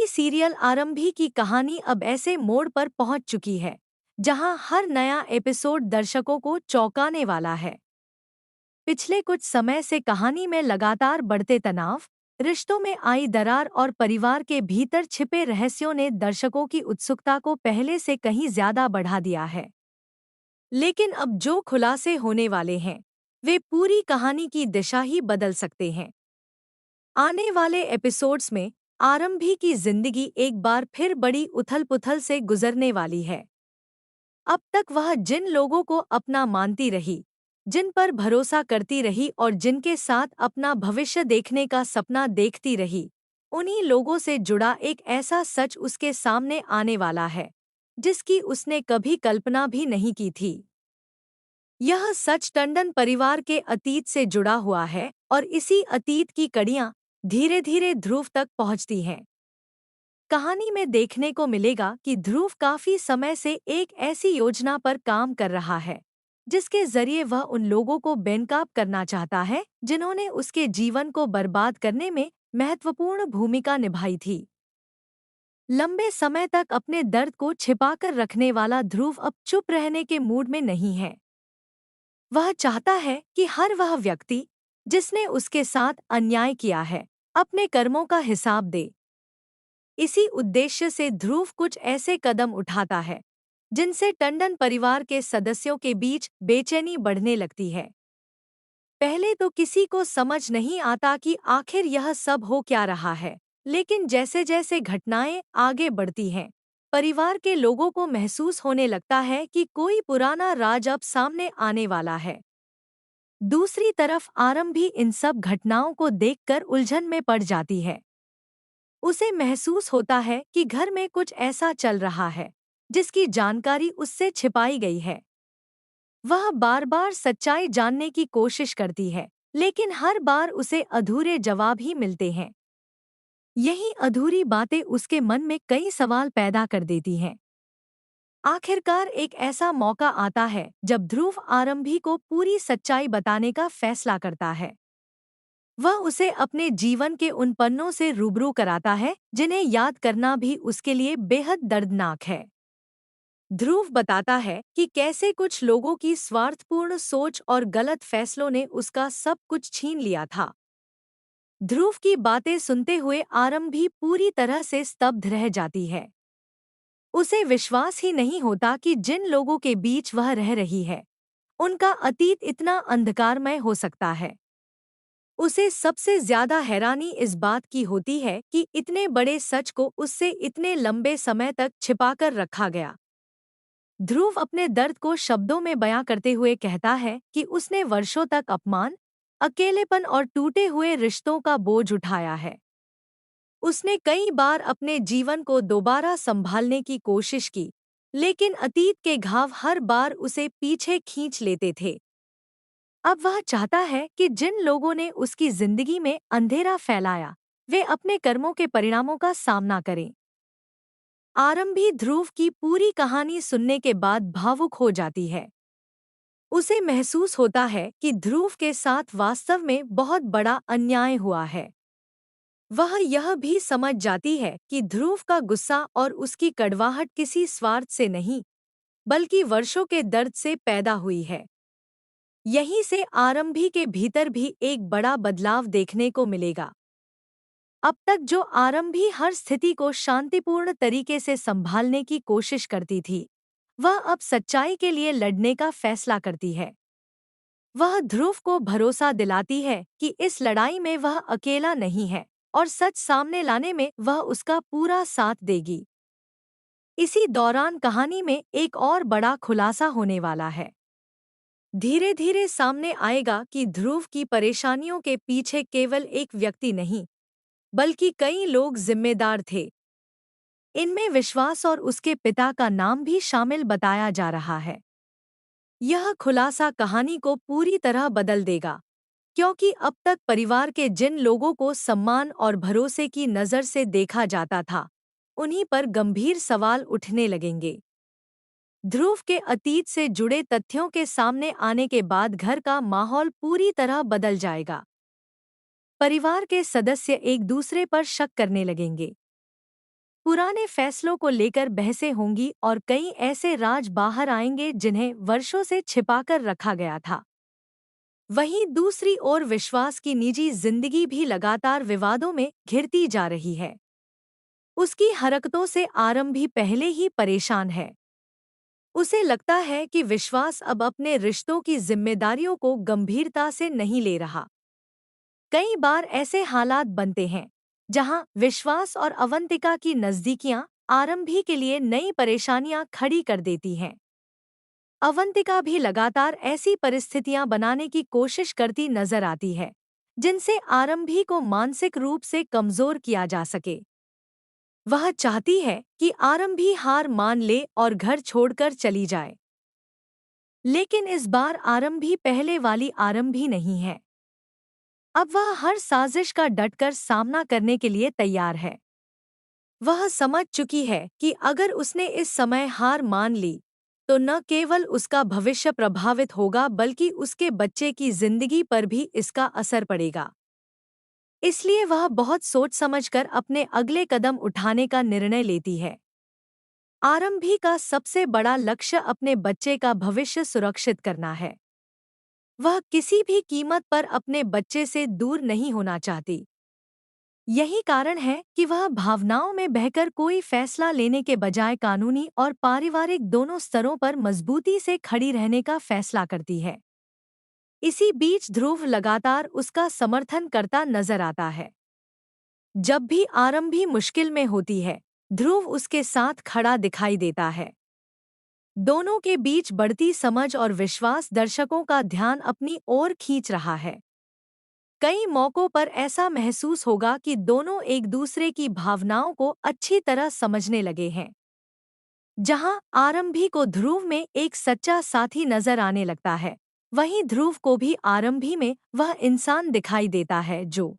TV serial आरंभी की कहानी अब ऐसे मोड़ पर पहुंच चुकी है जहां हर नया एपिसोड दर्शकों को चौंकाने वाला है। पिछले कुछ समय से कहानी में लगातार बढ़ते तनाव, रिश्तों में आई दरार और परिवार के भीतर छिपे रहस्यों ने दर्शकों की उत्सुकता को पहले से कहीं ज्यादा बढ़ा दिया है। लेकिन अब जो खुलासे होने वाले हैं, वे पूरी कहानी की दिशा ही बदल सकते हैं। आने वाले एपिसोड्स में आरंभी की जिंदगी एक बार फिर बड़ी उथल-पुथल से गुजरने वाली है। अब तक वह जिन लोगों को अपना मानती रही, जिन पर भरोसा करती रही और जिनके साथ अपना भविष्य देखने का सपना देखती रही, उन्हीं लोगों से जुड़ा एक ऐसा सच उसके सामने आने वाला है, जिसकी उसने कभी कल्पना भी नहीं की थी। यह सच टंडन परिवार के अतीत से जुड़ा हुआ है और इसी अतीत की कड़ियां धीरे-धीरे ध्रुव तक पहुंचती हैं। कहानी में देखने को मिलेगा कि ध्रुव काफी समय से एक ऐसी योजना पर काम कर रहा है, जिसके जरिए वह उन लोगों को बेनकाब करना चाहता है जिन्होंने उसके जीवन को बर्बाद करने में महत्वपूर्ण भूमिका निभाई थी। लंबे समय तक अपने दर्द को छिपाकर रखने वाला ध्रुव अब चुप रहने के मूड में नहीं है। वह चाहता है कि हर वह व्यक्ति जिसने उसके साथ अन्याय किया है, अपने कर्मों का हिसाब दे। इसी उद्देश्य से ध्रुव कुछ ऐसे कदम उठाता है जिनसे टंडन परिवार के सदस्यों के बीच बेचैनी बढ़ने लगती है। पहले तो किसी को समझ नहीं आता कि आखिर यह सब हो क्या रहा है, लेकिन जैसे जैसे घटनाएं आगे बढ़ती हैं, परिवार के लोगों को महसूस होने लगता है कि कोई पुराना राज अब सामने आने वाला है। दूसरी तरफ आरंभी इन सब घटनाओं को देखकर उलझन में पड़ जाती है। उसे महसूस होता है कि घर में कुछ ऐसा चल रहा है जिसकी जानकारी उससे छिपाई गई है। वह बार-बार सच्चाई जानने की कोशिश करती है, लेकिन हर बार उसे अधूरे जवाब ही मिलते हैं। यही अधूरी बातें उसके मन में कई सवाल पैदा कर देती हैं। आखिरकार एक ऐसा मौका आता है जब ध्रुव आरंभी को पूरी सच्चाई बताने का फैसला करता है। वह उसे अपने जीवन के उन पन्नों से रूबरू कराता है जिन्हें याद करना भी उसके लिए बेहद दर्दनाक है। ध्रुव बताता है कि कैसे कुछ लोगों की स्वार्थपूर्ण सोच और गलत फैसलों ने उसका सब कुछ छीन लिया था। ध्रुव की बातें सुनते हुए आरंभी पूरी तरह से स्तब्ध रह जाती है। उसे विश्वास ही नहीं होता कि जिन लोगों के बीच वह रह रही है, उनका अतीत इतना अंधकारमय हो सकता है। उसे सबसे ज्यादा हैरानी इस बात की होती है कि इतने बड़े सच को उससे इतने लंबे समय तक छिपाकर रखा गया। ध्रुव अपने दर्द को शब्दों में बयां करते हुए कहता है कि उसने वर्षों तक अपमान, अकेलेपन और टूटे हुए रिश्तों का बोझ उठाया है। उसने कई बार अपने जीवन को दोबारा संभालने की कोशिश की, लेकिन अतीत के घाव हर बार उसे पीछे खींच लेते थे। अब वह चाहता है कि जिन लोगों ने उसकी जिंदगी में अंधेरा फैलाया, वे अपने कर्मों के परिणामों का सामना करें। आरंभी ध्रुव की पूरी कहानी सुनने के बाद भावुक हो जाती है। उसे महसूस होता है कि ध्रुव के साथ वास्तव में बहुत बड़ा अन्याय हुआ है। वह यह भी समझ जाती है कि ध्रुव का गुस्सा और उसकी कड़वाहट किसी स्वार्थ से नहीं, बल्कि वर्षों के दर्द से पैदा हुई है। यहीं से आरंभी के भीतर भी एक बड़ा बदलाव देखने को मिलेगा। अब तक जो आरंभी हर स्थिति को शांतिपूर्ण तरीके से संभालने की कोशिश करती थी, वह अब सच्चाई के लिए लड़ने का फैसला करती है। वह ध्रुव को भरोसा दिलाती है कि इस लड़ाई में वह अकेला नहीं है और सच सामने लाने में वह उसका पूरा साथ देगी। इसी दौरान कहानी में एक और बड़ा खुलासा होने वाला है। धीरे धीरे सामने आएगा कि ध्रुव की परेशानियों के पीछे केवल एक व्यक्ति नहीं, बल्कि कई लोग जिम्मेदार थे। इनमें विश्वास और उसके पिता का नाम भी शामिल बताया जा रहा है। यह खुलासा कहानी को पूरी तरह बदल देगा, क्योंकि अब तक परिवार के जिन लोगों को सम्मान और भरोसे की नज़र से देखा जाता था, उन्हीं पर गंभीर सवाल उठने लगेंगे। ध्रुव के अतीत से जुड़े तथ्यों के सामने आने के बाद घर का माहौल पूरी तरह बदल जाएगा। परिवार के सदस्य एक दूसरे पर शक करने लगेंगे। पुराने फैसलों को लेकर बहसें होंगी और कई ऐसे राज बाहर आएंगे जिन्हें वर्षों से छिपाकर रखा गया था। वहीं दूसरी ओर विश्वास की निजी जिंदगी भी लगातार विवादों में घिरती जा रही है। उसकी हरकतों से आरंभी पहले ही परेशान है। उसे लगता है कि विश्वास अब अपने रिश्तों की जिम्मेदारियों को गंभीरता से नहीं ले रहा। कई बार ऐसे हालात बनते हैं जहां विश्वास और अवंतिका की नज़दीकियां आरंभी के लिए नई परेशानियां खड़ी कर देती हैं। अवंतिका भी लगातार ऐसी परिस्थितियां बनाने की कोशिश करती नजर आती है जिनसे आरंभी को मानसिक रूप से कमजोर किया जा सके। वह चाहती है कि आरंभी हार मान ले और घर छोड़कर चली जाए। लेकिन इस बार आरंभी पहले वाली आरंभी नहीं है। अब वह हर साजिश का डटकर सामना करने के लिए तैयार है। वह समझ चुकी है कि अगर उसने इस समय हार मान ली तो न केवल उसका भविष्य प्रभावित होगा बल्कि उसके बच्चे की जिंदगी पर भी इसका असर पड़ेगा। इसलिए वह बहुत सोच समझकर अपने अगले कदम उठाने का निर्णय लेती है। आरंभी का सबसे बड़ा लक्ष्य अपने बच्चे का भविष्य सुरक्षित करना है। वह किसी भी कीमत पर अपने बच्चे से दूर नहीं होना चाहती। यही कारण है कि वह भावनाओं में बहकर कोई फैसला लेने के बजाय कानूनी और पारिवारिक दोनों स्तरों पर मजबूती से खड़ी रहने का फैसला करती है। इसी बीच ध्रुव लगातार उसका समर्थन करता नजर आता है। जब भी आरंभी मुश्किल में होती है, ध्रुव उसके साथ खड़ा दिखाई देता है। दोनों के बीच बढ़ती समझ और विश्वास दर्शकों का ध्यान अपनी ओर खींच रहा है। कई मौकों पर ऐसा महसूस होगा कि दोनों एक दूसरे की भावनाओं को अच्छी तरह समझने लगे हैं। जहां आरंभी को ध्रुव में एक सच्चा साथी नजर आने लगता है, वहीं ध्रुव को भी आरंभी में वह इंसान दिखाई देता है जो